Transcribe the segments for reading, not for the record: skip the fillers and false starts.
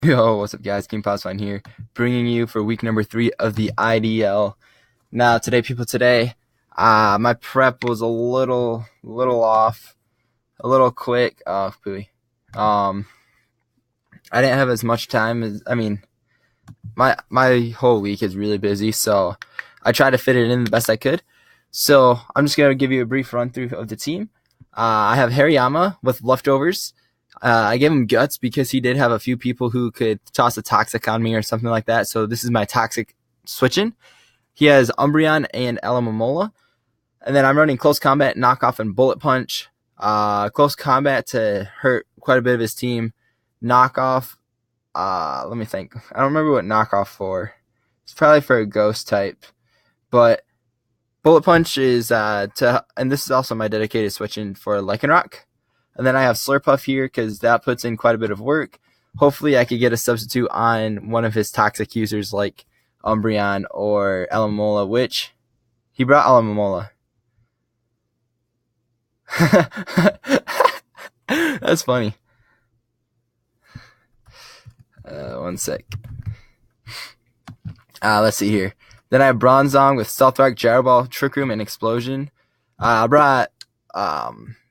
Yo, what's up, guys? King Posline here, bringing you for week number 3 of the IDL. Now, today, my prep was a little off, a little quick. Oh, pooey. Um, I didn't have as much time as my whole week is really busy, so I tried to fit it in the best I could. So I'm just gonna give you a brief run through of the team. I have Hariyama with leftovers. I gave him guts because he did have a few people who could toss a toxic on me or something like that. So this is my toxic switching. He has Umbreon and Alamomola. And then I'm running close combat, knockoff, and bullet punch. Close combat to hurt quite a bit of his team. Knockoff, let me think. I don't remember what knockoff for. It's probably for a ghost type. But bullet punch is and this is also my dedicated switching for Lycanroc. And then I have Slurpuff here because that puts in quite a bit of work. Hopefully I could get a substitute on one of his toxic users like Umbreon or Alamomola, which he brought Alamomola. That's funny. One sec. Let's see here. Then I have Bronzong with Stealth Rock, Gyro Ball, Trick Room, and Explosion. I brought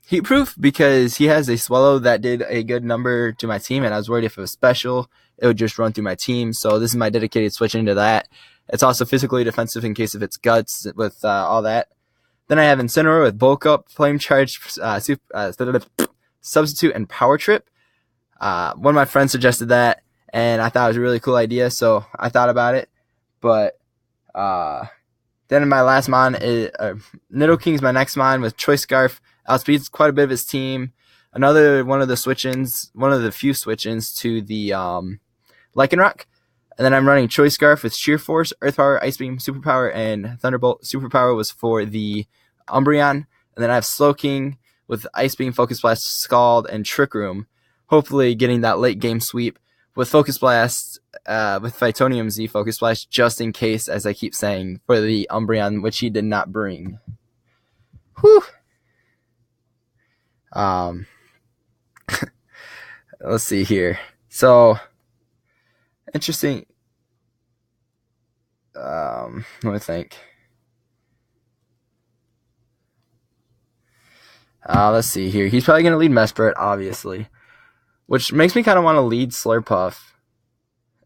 Heat Proof because he has a Swallow that did a good number to my team, and I was worried if it was special, it would just run through my team. So this is my dedicated switch into that. It's also physically defensive in case of its guts with all that. Then I have Incineroar with Bulk Up, Flame Charge, Substitute, and Power Trip. One of my friends suggested that, and I thought it was a really cool idea, so I thought about it. But then in my last mon, Nidoking's my next mon with Choice Scarf. Outspeeds quite a bit of his team. Another one of the few switch-ins to the Lycanroc. And then I'm running Choice Scarf with Sheer Force, Earth Power, Ice Beam, Superpower, and Thunderbolt. Superpower was for the Umbreon. And then I have Slowking with Ice Beam, Focus Blast, Scald, and Trick Room. Hopefully getting that late game sweep with Focus Blast, with Phytonium Z Focus Blast, just in case, as I keep saying, for the Umbreon, which he did not bring. Whew. Let's see here. So, interesting. Let me think. Let's see here. He's probably going to lead Mesprit, obviously, which makes me kind of want to lead Slurpuff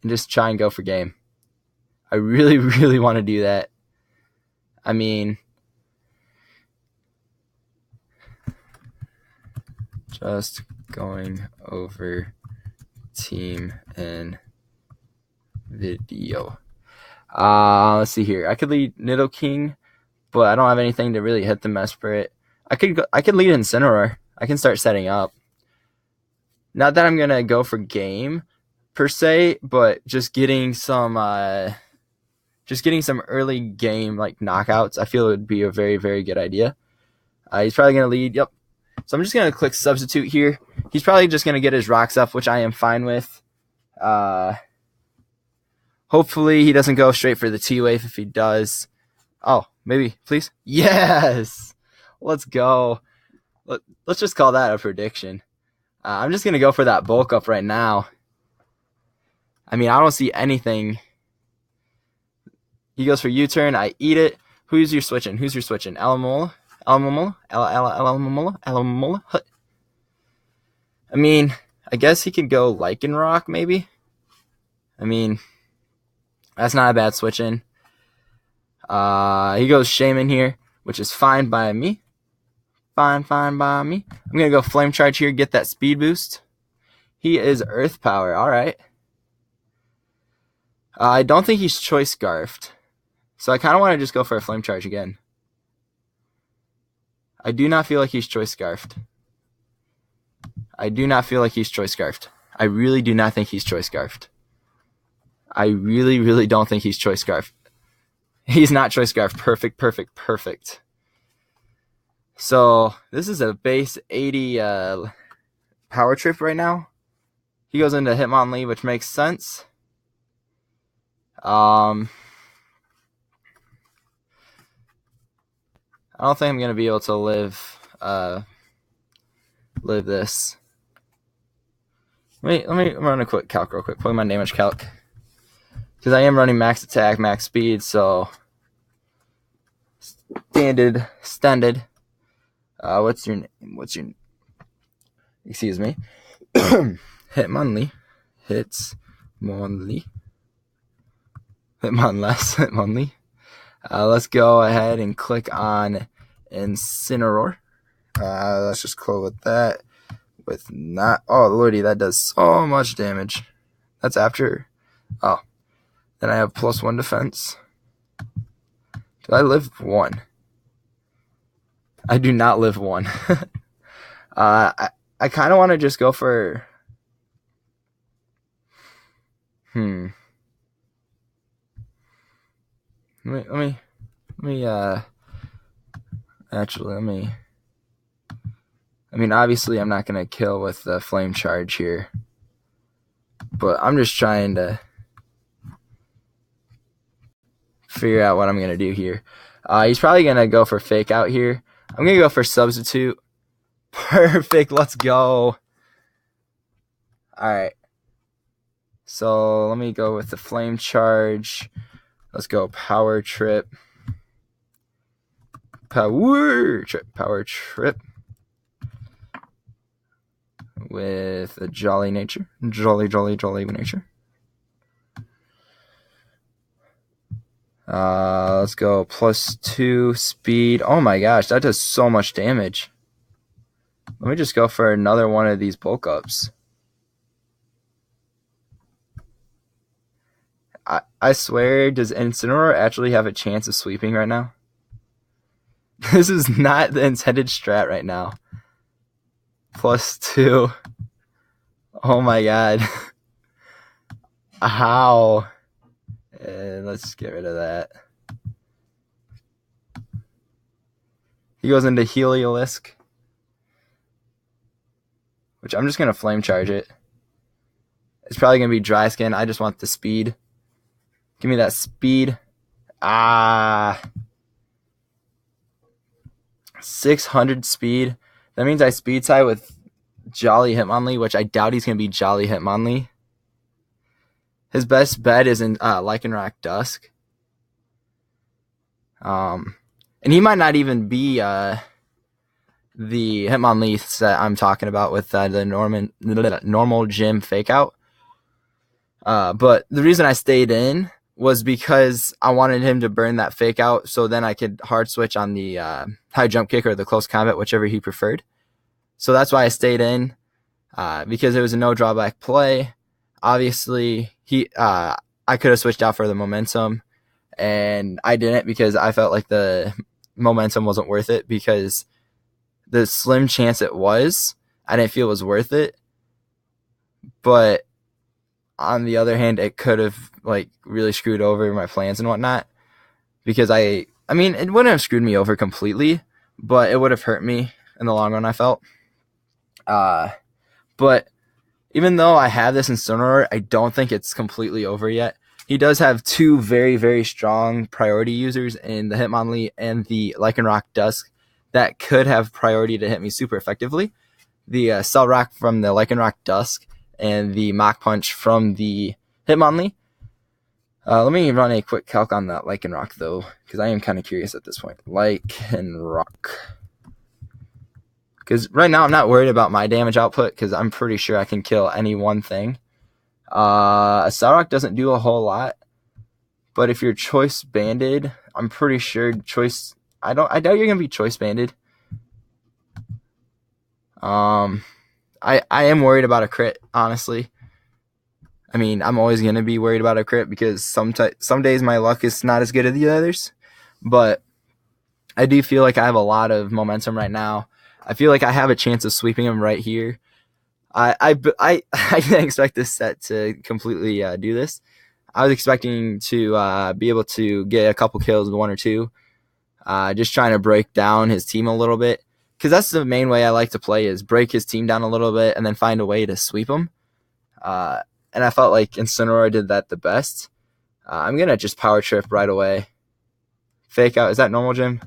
and just try and go for game. I really, really want to do that. I mean, just going over team and video. Let's see here. I could lead Nidoking, but I don't have anything to really hit the Mesprit. I could lead Incineroar. I can start setting up. Not that I'm gonna go for game per se, but just getting some early game like knockouts. I feel it would be a very, very good idea. He's probably gonna lead. Yep. So I'm just gonna click substitute here. He's probably just gonna get his rocks up, which I am fine with. Hopefully he doesn't go straight for the T-Wave. If he does, oh, maybe, please. Yes! Let's go. Let's just call that a prediction. I'm just going to go for that bulk up right now. I mean, I don't see anything. He goes for U-turn. I eat it. Who's your switching? Alamomola? Alamomola? I mean, I guess he could go Lycanroc, maybe. I mean, that's not a bad switch-in. He goes Shaman here, which is fine by me. Fine by me. I'm going to go Flame Charge here, get that speed boost. He is Earth Power. All right. I don't think he's Choice Scarfed. So I kind of want to just go for a Flame Charge again. I do not feel like he's Choice Scarfed. I really do not think he's Choice Scarfed. I really, really don't think he's Choice Scarfed. He's not Choice Scarfed. Perfect. So this is a base 80 power trip right now. He goes into Hitmonlee, which makes sense. I don't think I'm gonna be able to live this. Let me run a quick calc real quick. Plug my damage calc. Because I am running max attack, max speed, so standard. What's your name? Excuse me. Hitmonlee. Hitmonlee. Hitmonlee. Let's go ahead and click on Incineroar. Let's just close with that. Oh lordy, that does so much damage. That's after. Oh, then I have +1 defense. Do I live 1? I do not live 1. I kind of want to just go for. Let me. Actually, let me. I mean, obviously, I'm not gonna kill with the flame charge here, but I'm just trying to figure out what I'm gonna do here. He's probably gonna go for fake out here. I'm gonna go for substitute. Perfect. Let's go. All right. So let me go with the flame charge. Let's go power trip. Power trip. With a jolly nature. Jolly nature. Let's go +2 speed. Oh my gosh, that does so much damage. Let me just go for another one of these bulk ups. I swear, does Incineroar actually have a chance of sweeping right now? This is not the intended strat right now. +2. Oh my god. How? Let's get rid of that. He goes into Heliolisk, which I'm just going to flame charge it. It's probably going to be dry skin. I just want the speed. Give me that speed. 600 speed. That means I speed tie with Jolly Hitmonlee, which I doubt he's going to be Jolly Hitmonlee. His best bet is in Lycanroc Dusk. And he might not even be the Hitmonlee that I'm talking about with the normal gym fake out. But the reason I stayed in was because I wanted him to burn that fake out so then I could hard switch on the high jump kick or the close combat, whichever he preferred. So that's why I stayed in, because it was a no drawback play. Obviously, I could have switched out for the momentum, and I didn't because I felt like the momentum wasn't worth it because the slim chance it was, I didn't feel it was worth it. But on the other hand, it could have like really screwed over my plans and whatnot, because I mean, it wouldn't have screwed me over completely, but it would have hurt me in the long run, I felt. But even though I have this in Incineroar, I don't think it's completely over yet. He does have 2 very, very strong priority users in the Hitmonlee and the Lycanroc Dusk that could have priority to hit me super effectively. The Cell Rock from the Lycanroc Dusk and the Mach Punch from the Hitmonlee. Let me run a quick calc on that Lycanroc, though, because I am kind of curious at this point. Lycanroc. Because right now I'm not worried about my damage output because I'm pretty sure I can kill any one thing. A Cell Rock doesn't do a whole lot, but if you're choice banded, I'm pretty sure choice. I doubt you're gonna be choice banded. I am worried about a crit, honestly. I mean, I'm always gonna be worried about a crit because some days my luck is not as good as the others, but I do feel like I have a lot of momentum right now. I feel like I have a chance of sweeping him right here. I didn't expect this set to completely do this. I was expecting to be able to get a couple kills, 1 or 2, just trying to break down his team a little bit. Because that's the main way I like to play, is break his team down a little bit and then find a way to sweep him. And I felt like Incineroar did that the best. I'm going to just power trip right away. Fake out. Is that normal, Jim?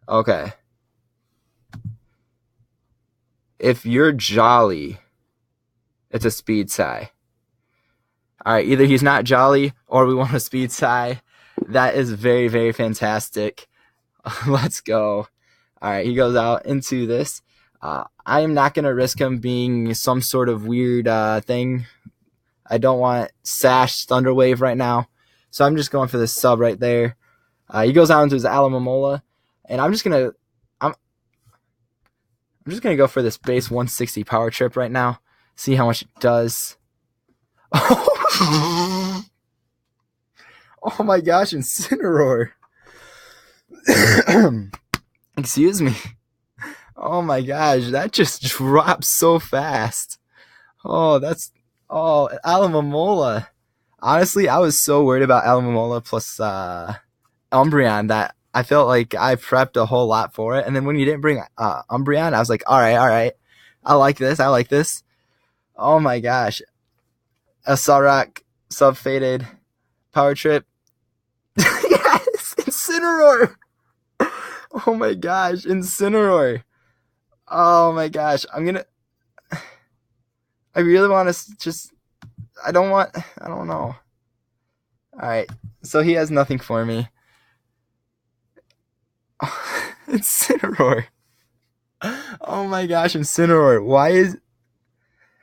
Okay. If you're Jolly, It's a speed tie. All right, either he's not jolly or we want a speed tie. That is very, very fantastic. Let's go. All right, he goes out into this. I am not going to risk him being some sort of weird thing. I don't want Sash Thunderwave right now. So I'm just going for this sub right there. He goes out into his Alamomola. And I'm just gonna go for this base 160 power trip right now. See how much it does. Oh my gosh, Incineroar. Excuse me. Oh my gosh, that just dropped so fast. Oh, Alamomola. Honestly, I was so worried about Alamomola plus Umbreon that I felt like I prepped a whole lot for it. And then when you didn't bring Umbreon, I was like, all right. I like this. Oh my gosh. A Solrock sub-faded power trip. Yes, Incineroar. Oh my gosh, Incineroar. Oh my gosh, I really want to just, I don't know. Alright, so he has nothing for me. Incineroar. Oh my gosh, Incineroar. Why is,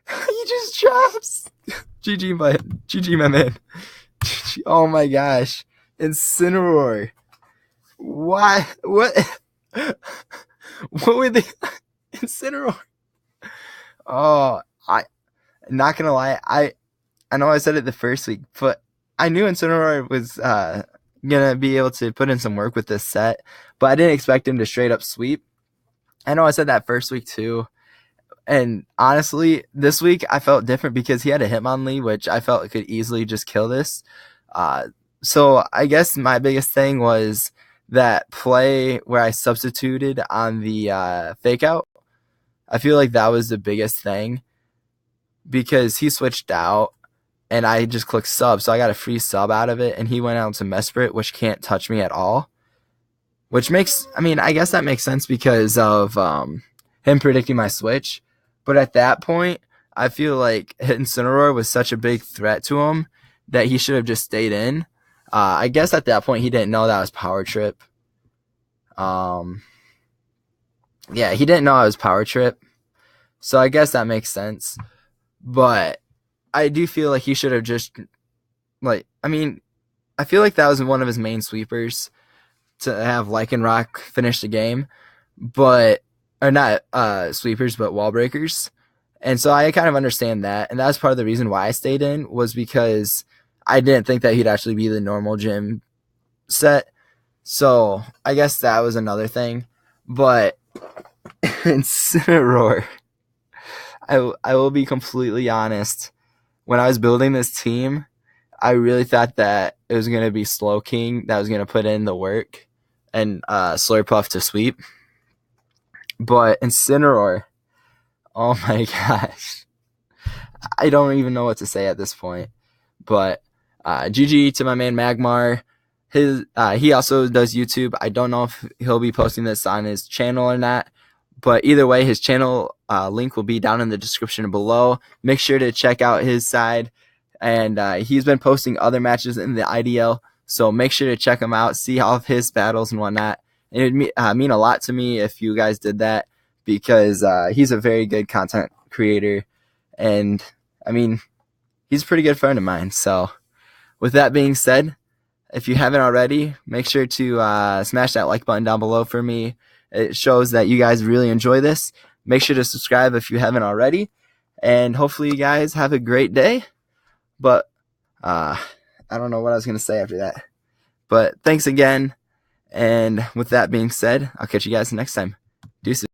he just drops. GG my man. Oh my gosh. Incineroar. Why? What? What were they? Incineroar. Oh, not gonna lie. I know I said it the first week, but I knew Incineroar was gonna be able to put in some work with this set, but I didn't expect him to straight up sweep. I know I said that first week too. And honestly, this week I felt different because he had a Hitmonlee, which I felt could easily just kill this. So I guess my biggest thing was that play where I substituted on the fake out. I feel like that was the biggest thing because he switched out and I just clicked sub. So I got a free sub out of it and he went out to Mesprit, which can't touch me at all. Which makes, I guess that makes sense because of him predicting my switch. But at that point, I feel like Incineroar was such a big threat to him that he should have just stayed in. I guess at that point, he didn't know that was Power Trip. Yeah, he didn't know I was Power Trip. So I guess that makes sense. But I do feel like he should have just, I feel like that was one of his main sweepers to have Lycanroc finish the game. But or not sweepers, but wall breakers. And so I kind of understand that. And that's part of the reason why I stayed in was because I didn't think that he'd actually be the normal gym set. So I guess that was another thing. But Incineroar, I will be completely honest. When I was building this team, I really thought that it was going to be Slowking that was going to put in the work and Slurpuff to sweep. But Incineroar, oh my gosh. I don't even know what to say at this point. But GG to my man Magmar. He also does YouTube. I don't know if he'll be posting this on his channel or not. But either way, his channel link will be down in the description below. Make sure to check out his side. And he's been posting other matches in the IDL. So make sure to check him out. See all of his battles and whatnot. It would mean a lot to me if you guys did that because he's a very good content creator. And, he's a pretty good friend of mine. So with that being said, if you haven't already, make sure to smash that like button down below for me. It shows that you guys really enjoy this. Make sure to subscribe if you haven't already. And hopefully you guys have a great day. But I don't know what I was going to say after that. But thanks again. And with that being said, I'll catch you guys next time. Deuces.